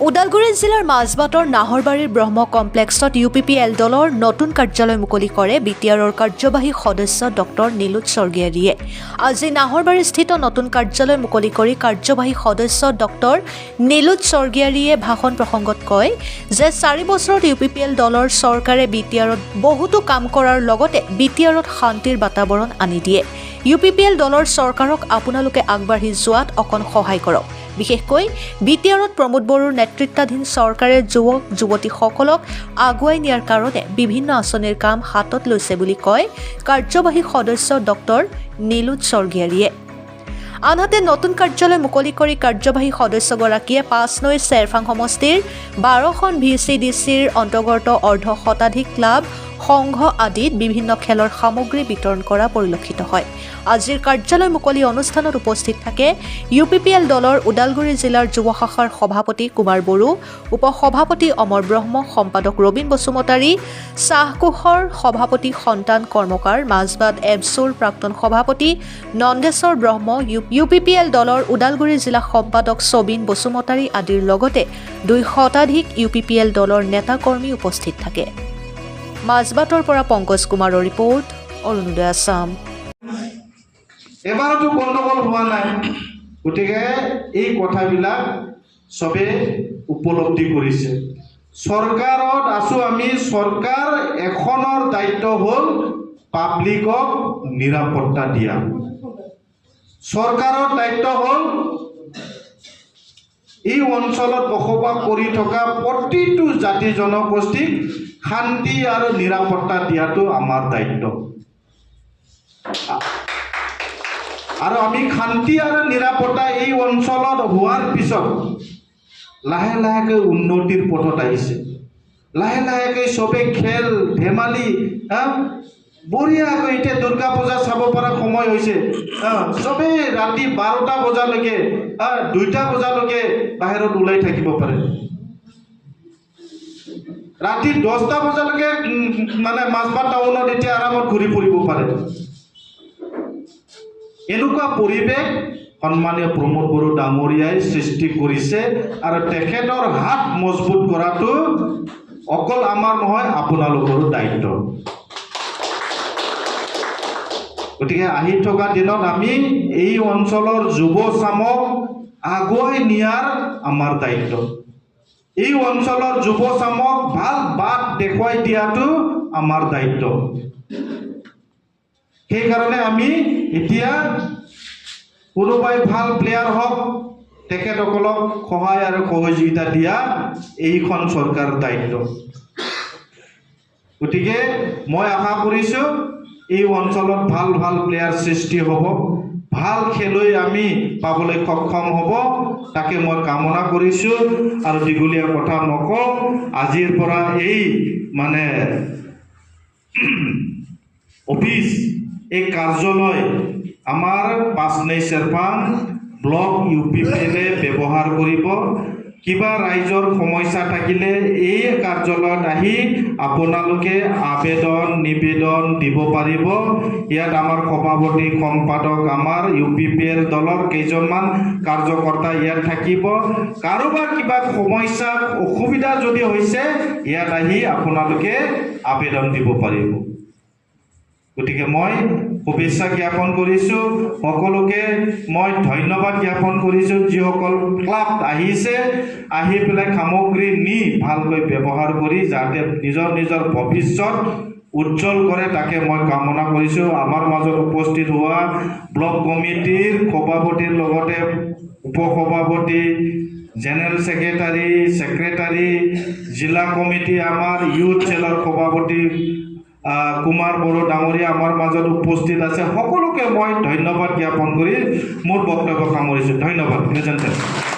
ওদালগুৰি জিলাৰ মাজবাটৰ নাহৰবাৰীৰ ব্ৰহ্ম কমপ্লেক্সত UPPL দলৰ নতুন কাৰ্যালয় মুকলি কৰে BTRৰ কাৰ্যবাহী সদস্য ডক্টৰ নীলোৎ স্বৰ্গীয়াৰীয়ে। আজি নাহৰবাৰীস্থিত নতুন কাৰ্যালয় মুকলি কৰি কাৰ্যবাহী সদস্য ডক্টৰ নীলোৎ স্বৰ্গীয়াৰীয়ে ভাষণ প্ৰসংগত কয় যে 4 বছৰত UPPL দলৰ চৰকাৰে BTRত বহুতো কাম কৰাৰ লগতে BTRত শান্তিৰ বাতাবৰণ আনি দিয়ে। UPPL দলৰ চৰকাৰক আপোনালোকে আগবাঢ়ি যোৱাত অকণ সহায় কৰক। বিশেষকৈ BTRত প্ৰমোদ বড়োৰ নেতৃত্বাধীন চৰকাৰে যুৱক যুৱতীসকলক আগুৱাই নিয়াৰ কাৰণে বিভিন্ন আঁচনিৰ কাম হাতত লৈছে বুলি কয় কাৰ্যবাহী সদস্য ডক্টৰ নীলোৎ স্বৰ্গীয়াৰীয়ে। আনহাতে নতুন কাৰ্যালয় মুকলি কৰি কাৰ্যবাহী সদস্যগৰাকীয়ে 5 নৈ চেৰফাং সমষ্টিৰ 12খন VCDCৰ অন্তৰ্গত অৰ্ধশতাধিক ক্লাব সংঘ আদিত বিভিন্ন খেলৰ সামগ্ৰী বিতৰণ কৰা পৰিলক্ষিত হয়। আজিৰ কাৰ্যালয় মুকলি অনুষ্ঠানত উপস্থিত থাকে UPPL দলৰ ওদালগুৰি জিলাৰ যুৱ শাখাৰ সভাপতি কুমাৰ বড়ো, উপসভাপতি অমৰ ব্ৰহ্ম, সম্পাদক ৰবীন বসুমতাৰী, চাহকোহৰ সভাপতি সন্তান কৰ্মকাৰ, মাজবাট এবছুৰ প্ৰাক্তন সভাপতি নন্দেশ্বৰ ব্ৰহ্ম, UPPL দলৰ ওদালগুৰি জিলা সম্পাদক ছবিন বসুমতাৰী আদিৰ লগতে 2 শতাধিক UPPL দলৰ নেতাকৰ্মী উপস্থিত থাকে। মাজবাটৰ পৰা পংকজ কুমাৰৰ ৰিপৰ্ট, অৰুণোদয় আছাম। এবাৰতো গণ্ডগোল হোৱা নাই, গতিকে এই কথাবিলাক চবে উপলব্ধি কৰিছে। চৰকাৰত আছো আমি, চৰকাৰ এখনৰ দায়িত্ব হ'ল পাব্লিকক নিৰাপত্তা দিয়া। চৰকাৰৰ দায়িত্ব হ'ল এই অঞ্চলত বসবাস কৰি থকা প্ৰতিটো জাতি জনগোষ্ঠীক শান্তি আৰু নিৰাপত্তা দিয়াটো আমাৰ দায়িত্ব। আৰু আমি শান্তি আৰু নিৰাপত্তা এই অঞ্চলত হোৱাৰ পিছত লাহে লাহেকৈ উন্নতিৰ পথত আহিছে। লাহে লাহেকৈ চবে খেল ধেমালি বঢ়িয়াকৈ এতিয়া দুৰ্গা পূজা চাব পৰা সময় হৈছে। চবেই ৰাতি 12টা বজালৈকে 2টা বজালৈকে বাহিৰত ওলাই থাকিব পাৰে। ৰাতি 10টা বজালৈকে মানে মাজবাট টাউনত এতিয়া আৰামত ঘূৰি ফুৰিব পাৰে। এনেকুৱা পৰিৱেশ সন্মানীয় প্ৰমোদ বড়ো ডাঙৰীয়াই সৃষ্টি কৰিছে আৰু তেখেতৰ হাত মজবুত কৰাটো অকল আমাৰ নহয়, আপোনালোকৰো দায়িত্ব। গতিকে আহি থকা দিনত আমি এই অঞ্চলৰ যুৱ চামক আগুৱাই নিয়াৰ আমাৰ দায়িত্ব। এই অঞ্চলৰ যুৱ চামক ভাল বাট দেখুৱাই দিয়াটো আমাৰ দায়িত্ব। সেইকাৰণে আমি এতিয়া কোনোবাই ভাল প্লেয়াৰ হওক, তেখেতসকলক সহায় আৰু সহযোগিতা দিয়া এইখন চৰকাৰৰ দায়িত্ব। গতিকে মই আশা কৰিছোঁ এই অঞ্চলত ভাল ভাল প্লেয়াৰ সৃষ্টি হ'ব, ভাল খেলুৱৈ আমি পাবলৈ সক্ষম হ'ব, তাকে মই কামনা কৰিছোঁ। আৰু দীঘলীয়া কথা নকওঁ, আজিৰ পৰা এই মানে অফিচ, এই কাৰ্যালয় আমাৰ 5 নৈ চেৰফাং ব্লক UPPL ব্যৱহাৰ কৰিব। কিবা ৰাইজৰ সমস্যা থাকিলে এই কাৰ্যালয়ত আহি আপোনালোকে আবেদন নিবেদন দিব পাৰিব। ইয়াত আমাৰ সভাপতি সম্পাদক আমাৰ UPPL দলৰ কেইজনমান কাৰ্যকৰ্তা ইয়াত থাকিব। কাৰোবাৰ কিবা সমস্যা অসুবিধা যদি হৈছে ইয়াত আহি আপোনালোকে আবেদন দিব পাৰিব। গতিকে মই শুভেচ্ছা জ্ঞাপন কৰিছোঁ, সকলোকে মই ধন্যবাদ জ্ঞাপন কৰিছোঁ যিসকল ক্লাব আহিছে, আহি পেলাই সামগ্ৰী নি ভালকৈ ব্যৱহাৰ কৰি যাতে নিজৰ নিজৰ ভৱিষ্যত উজ্জ্বল কৰে, তাকে মই কামনা কৰিছোঁ। আমাৰ মাজত উপস্থিত হোৱা ব্লক কমিটিৰ সভাপতিৰ লগতে উপসভাপতি, জেনেৰেল ছেক্ৰেটাৰী, জিলা কমিটি, আমাৰ ইউথ চেলৰ সভাপতি কুমাৰ বড়ো ডাঙৰীয়া আমাৰ মাজত উপস্থিত আছে। সকলোকে মই ধন্যবাদ জ্ঞাপন কৰি মোৰ বক্তব্য সামৰিছোঁ। ধন্যবাদ।